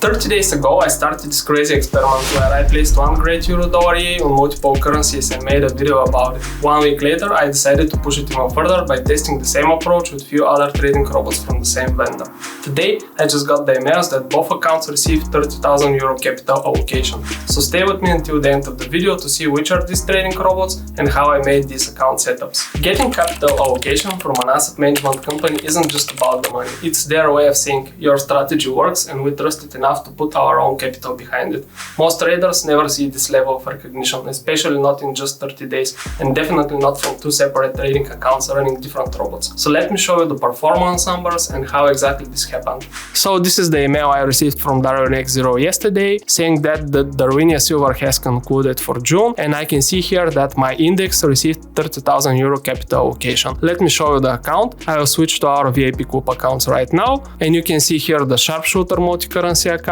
30 days ago, I started this crazy experiment where I placed one great euro-dollar EA on multiple currencies and made a video about it. 1 week later, I decided to push it even further by testing the same approach with few other trading robots from the same vendor. Today, I just got the emails that both accounts received 30,000 euro capital allocation. So stay with me until the end of the video to see which are these trading robots and how I made these account setups. Getting capital allocation from an asset management company isn't just about the money. It's their way of saying your strategy works and we trust it enough to put our own capital behind it. Most traders never see this level of recognition, especially not in just 30 days, and definitely not from two separate trading accounts running different robots. So let me show you the performance numbers and how exactly this happened. So this is the email I received from DarwinX0 yesterday, saying that the Darwinia Silver has concluded for June, and I can see here that my index received 30,000 euro capital allocation. Let me show you the account. I will switch to our VIP Club accounts right now, and you can see here the Sharpshooter multi-currency account,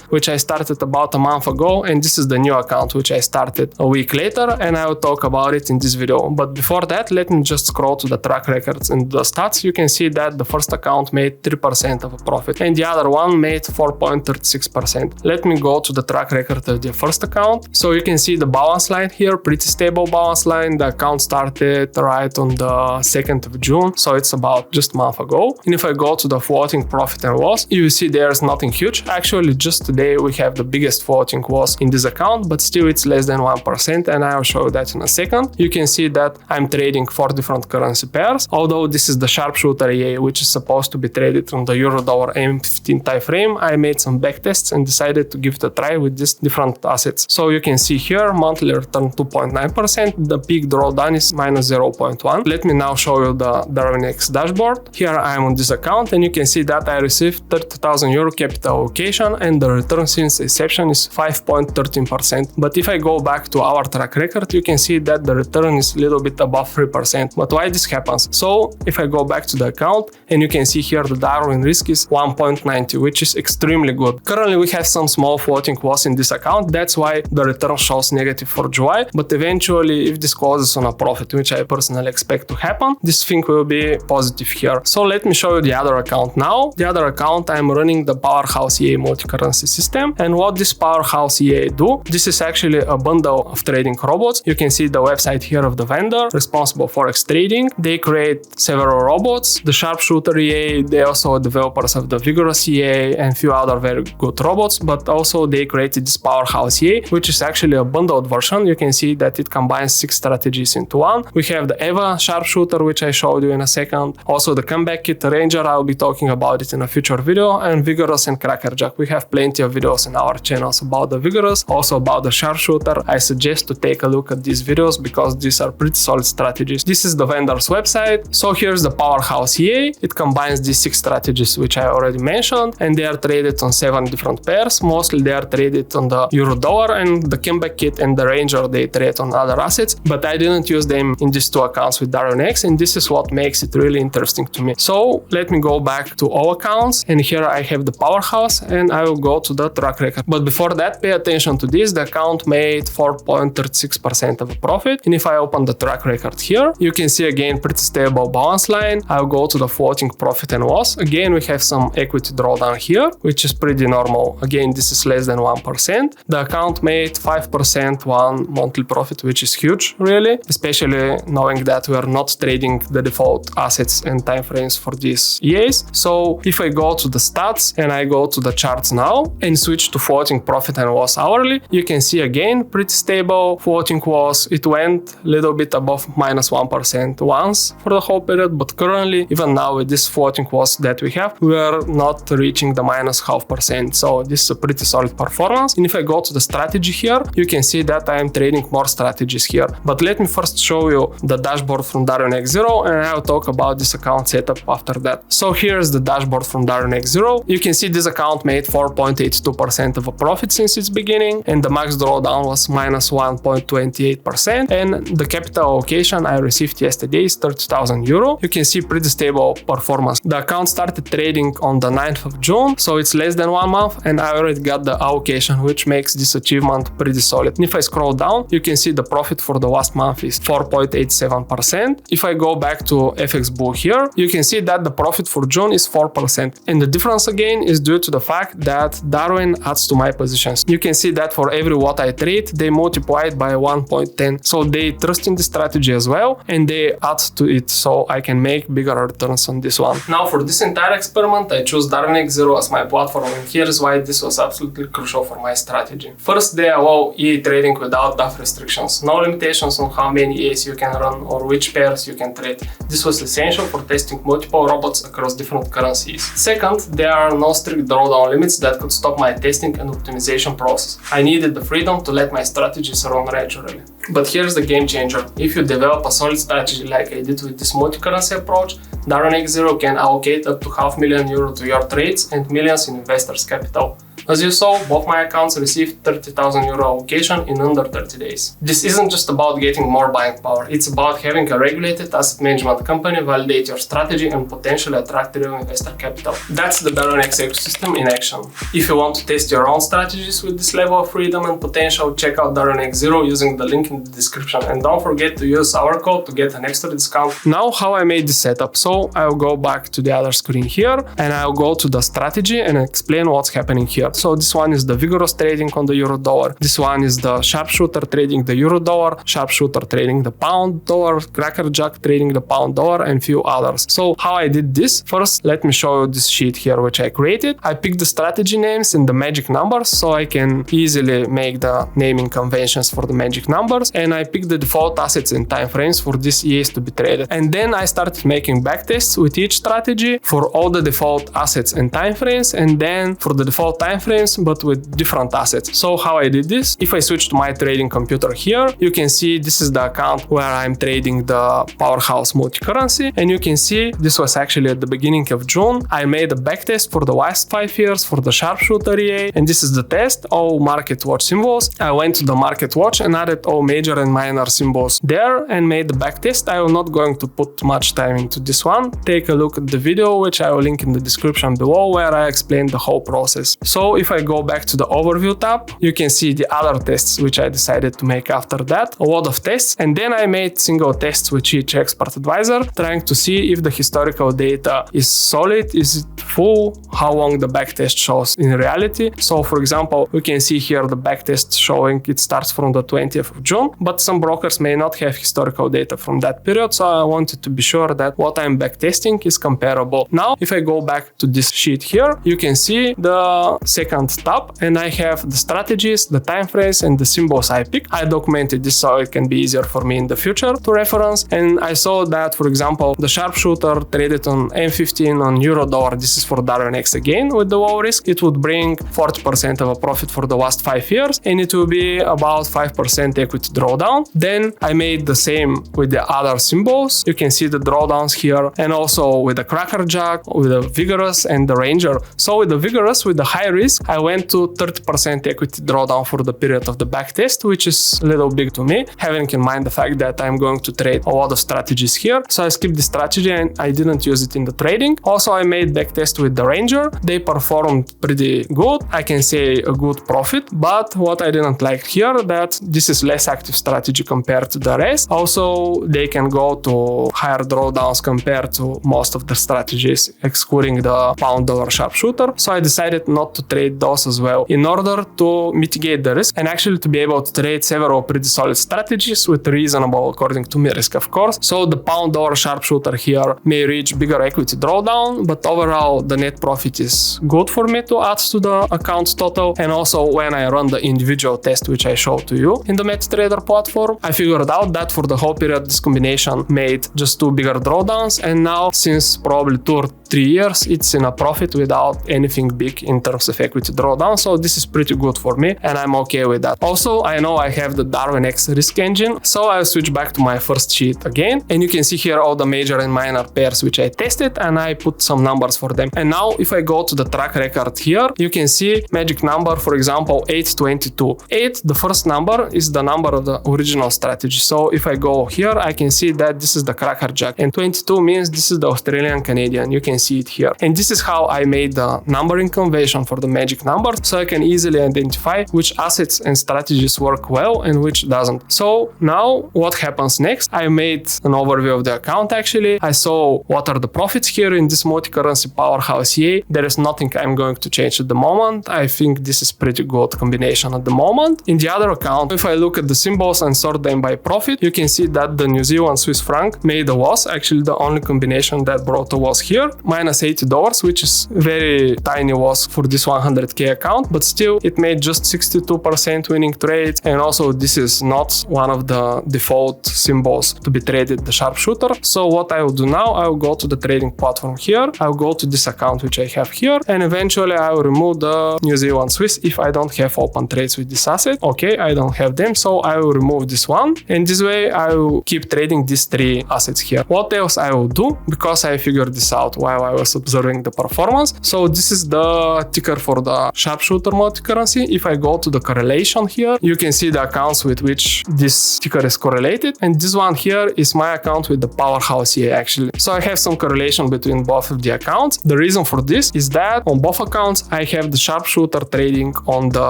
which I started about a month ago, and this is the new account which I started a week later, and I will talk about it in this video. But before that, let me just scroll to the track records and the stats. You can see that the first account made 3% of a profit and the other one made 4.36%. Let me go to the track record of the first account. So you can see the balance line here, pretty stable balance line. The account started right on the 2nd of June, so it's about just a month ago. And if I go to the floating profit and loss, you will see there's nothing huge. Actually, just today we have the biggest floating loss in this account, but still it's less than 1%, and I'll show you that in a second. You can see that I'm trading 4 different currency pairs, although this is the Sharpshooter EA, which is supposed to be traded on the euro-dollar M15 time frame. I made some backtests and decided to give it a try with these different assets. So you can see here, monthly return 2.9%, the peak drawdown is minus 0.1. Let me now show you the DarwinX dashboard. Here I am on this account, and you can see that I received 30,000 euro capital allocation, and the return since inception is 5.13%. But if I go back to our track record, you can see that the return is a little bit above 3%. But why this happens? So if I go back to the account, and you can see here the Darwin risk is 1.90, which is extremely good. Currently we have some small floating loss in this account, that's why the return shows negative for July, but eventually if this closes on a profit, which I personally expect to happen, this thing will be positive here. So let me show you the other account now. The other account, I'm running the Powerhouse EA multi-currency system, and what this Powerhouse EA do, this is actually a bundle of trading robots. You can see the website here of the vendor responsible for Forex trading. They create several robots, the Sharpshooter EA, they also are developers of the Vigorous EA and few other very good robots, but also they created this Powerhouse EA, which is actually a bundled version. You can see that it combines 6 strategies into one. We have the Eva Sharpshooter, which I showed you in a second, also the Comeback Kit Ranger, I'll be talking about it in a future video, and Vigorous and Crackerjack. We have plenty of videos in our channels about the Vigorous, also about the Sharpshooter. I suggest to take a look at these videos because these are pretty solid strategies. This is the vendor's website. So here's the Powerhouse EA. It combines these 6 strategies which I already mentioned, and they are traded on 7 different pairs. Mostly they are traded on the euro-dollar, and the Comeback Kit and the Ranger they trade on other assets, but I didn't use them in these 2 accounts with DarwinX, and this is what makes it really interesting to me. So let me go back to all accounts, and here I have the Powerhouse, and I will go to the track record. But before that, pay attention to this. The account made 4.36% of a profit, and if I open the track record here, you can see again pretty stable balance line. I'll go to the floating profit and loss. Again, we have some equity drawdown here, which is pretty normal. Again, this is less than 1%. The account made 5% one monthly profit, which is huge, really, especially knowing that we are not trading the default assets and timeframes for these EAs. So if I go to the stats and I go to the charts now and switch to floating profit and loss hourly, you can see again pretty stable floating loss. It went a little bit above minus 1% once for the whole period, but currently, even now with this floating loss that we have, we are not reaching the minus 0.5%. So this is a pretty solid performance. And if I go to the strategy here, you can see that I am trading more strategies here. But let me first show you the dashboard from DarwinX0, and I'll talk about this account setup after that. So here's the dashboard from DarwinX0. You can see this account made 4.82% of a profit since its beginning, and the max drawdown was minus 1.28%, and the capital allocation I received yesterday is 30,000 euro. You can see pretty stable performance. The account started trading on the 9th of June, so it's less than 1 month, and I already got the allocation, which makes this achievement pretty solid. And if I scroll down, you can see the profit for the last month is 4.87%. If I go back to FXBull here, you can see that the profit for June is 4%. And the difference again is due to the fact that Darwin adds to my positions. You can see that for every what I trade, they multiply it by 1.10. So they trust in the strategy as well, and they add to it, so I can make bigger returns on this one. Now for this entire experiment, I choose Darwin X0 as my platform, and here's why this was absolutely crucial for my strategy. First, they allow EA trading without DAF restrictions. No limitations on how many EAs you can run or which pairs you can trade. This was essential for testing multiple robots across different currencies. Second, there are no strict drawdown limits that could stop my testing and optimization process. I needed the freedom to let my strategies run naturally. But here's the game changer. If you develop a solid strategy like I did with this multi-currency approach, Darwin X0 can allocate up to €500,000 to your trades and millions in investors' capital. As you saw, both my accounts received €30,000 allocation in under 30 days. This isn't just about getting more buying power, it's about having a regulated asset management company validate your strategy and potentially attract real investor capital. That's the Darwin X ecosystem in action. If you want to test your own strategies with this level of freedom and potential, check out Darwin X0 using the link in the description, and don't forget to use our code to get an extra discount. Now how I made this setup. So I'll go back to the other screen here and I'll go to the strategy and explain what's happening here. So this one is the vigorous trading on the euro dollar. This one is the sharpshooter trading the euro dollar, sharpshooter trading the pound dollar, crackerjack trading the pound dollar, and few others. So how I did this? First, let me show you this sheet here which I created. I picked the strategy names and the magic numbers so I can easily make the naming conventions for the magic numbers, and I picked the default assets and time frames for these EAs to be traded. And then I started making backtests with each strategy for all the default assets and time frames, and then for the default time frames but with different assets. So how I did this? If I switch to my trading computer here, you can see this is the account where I'm trading the Powerhouse multi-currency, and you can see this was actually at the beginning of June. I made a backtest for the last 5 years for the sharpshooter EA, and this is the test, all market watch symbols. I went to the market watch and added all major and minor symbols there and made the backtest. I will not going to put much time into this one. Take a look at the video which I will link in the description below where I explained the whole process. So if I go back to the overview tab, you can see the other tests which I decided to make after that, a lot of tests, and then I made single tests with each expert advisor, trying to see if the historical data is solid, is it full, how long the backtest shows in reality. So for example, we can see here the backtest showing it starts from the 20th of June, but some brokers may not have historical data from that period, so I wanted to be sure that what I'm backtesting is comparable. Now, if I go back to this sheet here, you can see the second tab, and I have the strategies, the time frames, and the symbols I picked. I documented this so it can be easier for me in the future to reference, and I saw that, for example, the sharpshooter traded on M15 on euro dollar. This is for Darwin X again with the low risk. It would bring 40% of a profit for the last 5 years, and it will be about 5% equity drawdown. Then I made the same with the other symbols. You can see the drawdowns here, and also with the crackerjack, with the vigorous, and the ranger. So with the vigorous, with the high risk, I went to 30% equity drawdown for the period of the backtest, which is a little big to me, having in mind the fact that I'm going to trade a lot of strategies here. So I skipped the strategy and I didn't use it in the trading. Also, I made backtest with the ranger. They performed pretty good. I can say a good profit, but what I didn't like here, that this is less active strategy compared to the rest. Also, they can go to higher drawdowns compared to most of the strategies, excluding the pound dollar sharpshooter. So I decided not to trade those as well in order to mitigate the risk and actually to be able to trade several pretty solid strategies with reasonable, according to me, risk, of course. So the pound dollar sharpshooter here may reach bigger equity drawdown, but overall the net profit is good for me to add to the account total. And also when I run the individual test, which I showed to you in the MetaTrader platform, I figured out that for the whole period this combination made just 2 bigger drawdowns, and now since probably 2 or 3 years it's in a profit without anything big in terms of equity drawdown. So this is pretty good for me and I'm okay with that. Also, I know I have the Darwin X risk engine, so I'll switch back to my first sheet again, and you can see here all the major and minor pairs which I tested, and I put some numbers for them. And now if I go to the track record here, you can see magic number, for example, 822. 8, the first number, is the number of the original strategy. So if I go here, I can see that this is the crackerjack, and 22 means this is the Australian Canadian. You can see it here. And this is how I made the numbering convention for the magic number, so I can easily identify which assets and strategies work well and which doesn't. So now what happens next? I made an overview of the account actually. I saw what are the profits here in this multi-currency Powerhouse EA. There is nothing I'm going to change at the moment. I think this is pretty good combination at the moment. In the other account, if I look at the symbols and sort them by profit, you can see that the New Zealand Swiss franc made a loss. Actually, the only combination that brought a loss here, minus $80, which is very tiny loss for this 100k account, but still it made just 62% winning trades. And also this is not one of the default symbols to be traded the sharpshooter. So what I will do now, I will go to the trading platform here. I'll go to this account which I have here, and eventually I will remove the New Zealand Swiss if I don't have open trades with this asset. Okay, I don't have them, so I will remove this one, and this way I will keep trading these three assets here. What else I will do, because I figured this out while I was observing the performance. So this is the ticker for the sharpshooter multi-currency. If I go to the correlation here, you can see the accounts with which this ticker is correlated, and this one here is my account with the Powerhouse EA actually. So I have some correlation between both of the accounts. The reason for this is that on both accounts I have the sharpshooter trading on the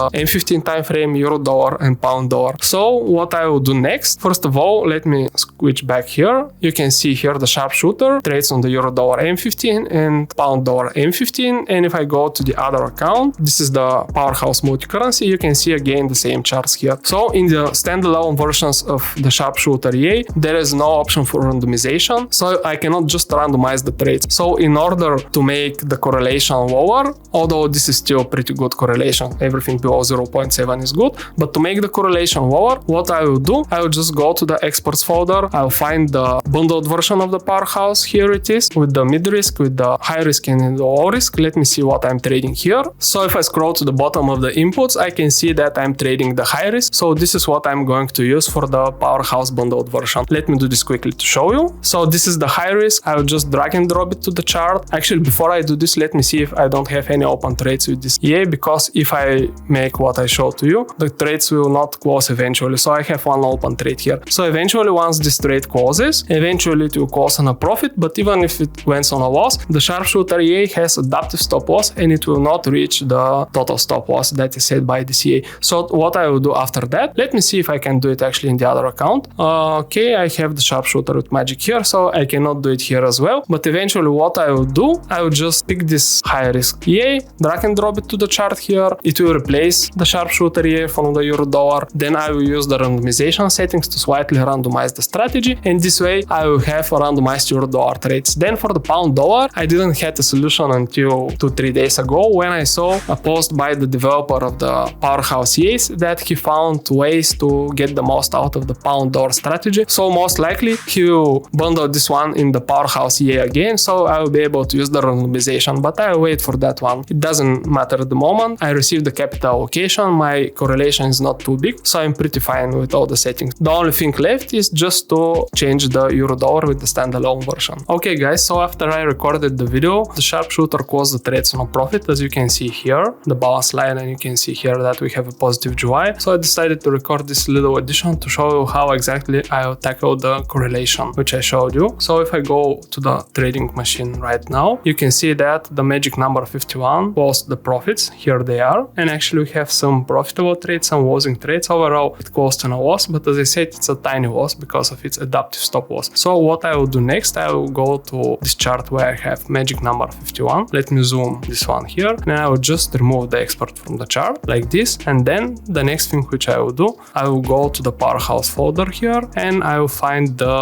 M15 time frame, euro dollar and pound dollar. So what I will do next, first of all, let me switch back here. You can see here the sharpshooter trades on the euro dollar M15 and pound dollar M15. And if I go to the other account, this is the Powerhouse multi-currency, you can see again the same charts here. So in the standalone versions of the sharpshooter EA, there is no option for randomization, so I cannot just randomize the trades. So in order to make the correlation lower, although this is still pretty good correlation, everything below 0.7 is good, but to make the correlation lower, what I will do, I will just go to the exports folder. I'll find the bundled version of the Powerhouse. Here it is, with the mid risk, with the high risk and the low risk. Let me see what I'm trading here. So if I scroll to the bottom of the inputs, I can see that I'm trading the high risk. So this is what I'm going to use for the Powerhouse bundled version. Let me do this quickly to show you. So this is the high risk. I will just drag and drop it to the chart. Actually, before I do this, let me see if I don't have any open trades with this EA, because if I make what I showed to you, the trades will not close eventually. So I have one open trade here. So eventually, once this trade closes, eventually it will close on a profit, but even if it went on a loss, the sharpshooter EA has adaptive stop loss and it will not reach the total stop loss that is set by this EA. So what I will do after that, let me see if I can do it actually in the other account. Okay, I have the sharpshooter with magic here, so I cannot do it here as well. But eventually what I will do, I will just pick this high risk EA, drag and drop it to the chart here. It will replace the sharpshooter EA from the euro dollar. Then I will use the randomization settings to slightly randomize the strategy, and this way I will have a randomized euro dollar trades. Then for the pound dollar, I didn't have a solution until 2-3 days ago when I saw a post by the developer of the Powerhouse EAs that he found ways to get the most out of the pound dollar strategy. So most likely he will bundle this one in the Powerhouse EA again, so I will be able to use the randomization, but I will wait for that one. It doesn't matter at the moment. I received the capital allocation, my correlation is not too big, so I'm pretty fine with all the settings. The only thing left is just to change the euro dollar with the standalone version. Okay guys, so after I recorded the video, the sharpshooter closed the trades on a profit, as you can see here, the balance line, and you can see here that we have a positive GY. So I decided to record this little addition to show you how exactly I'll tackle the correlation, which I showed you. So if I go to the trading machine right now, you can see that the magic number 51 closed the profits. Here they are. And actually we have some profitable trades, some losing trades. Overall, it closed on a loss, but as I said, it's a tiny loss because of its adaptive stop loss. So what I will do next, I will go to this chart where I have magic number 51. Let me zoom this one here, and I will just remove the export from the chart like this. And then the next thing which I will do, I will go to the Powerhouse folder here and I will find the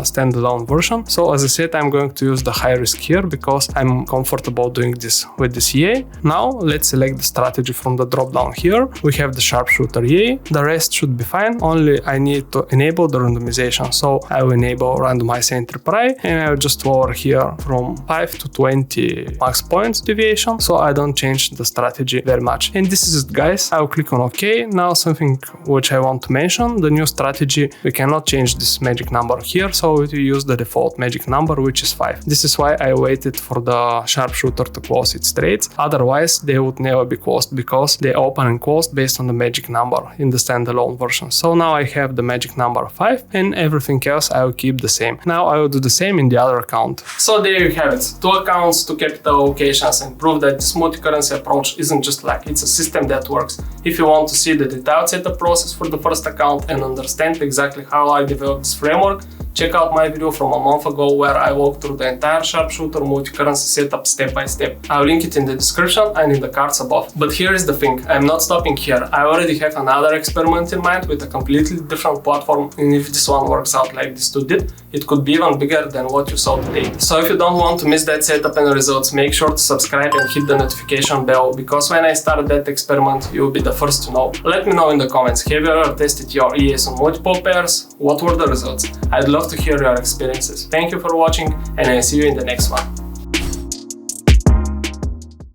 standalone version. So as I said, I'm going to use the high risk here because I'm comfortable doing this with this EA. Now let's select the strategy from the drop down here. We have the sharpshooter EA. The rest should be fine. Only I need to enable the randomization. So I will enable randomize entry price, and I will just lower here from 5 to 20 max points deviation, so I don't change the strategy very much. And this is it guys. I will click on OK. Now something which I want to mention, the new strategy, we cannot change this magic number here, so we use the default magic number, which is 5. This is why I waited for the sharpshooter to close its trades. Otherwise they would never be closed because they open and close based on the magic number in the standalone version. So now I have the magic number 5 and everything else I will keep the same. Now I will do the same in the other account. So there you have it. 2 accounts, 2 capital allocations, and prove that this multi-currency cryptocurrency approach isn't just luck, it's a system that works. If you want to see the detailed setup process for the first account and understand exactly how I developed this framework, check out my video from a month ago where I walked through the entire sharpshooter multi-currency setup step by step. I'll link it in the description and in the cards above. But here is the thing, I'm not stopping here. I already have another experiment in mind with a completely different platform, and if this one works out like this two did, it could be even bigger than what you saw today. So if you don't want to miss that setup and results, make sure to subscribe and hit the notification bell, because when I start that experiment, you'll be the first to know. Let me know in the comments, have you ever tested your EAs on multiple pairs? What were the results? I'd love to hear your experiences. Thank you for watching, and I'll see you in the next one.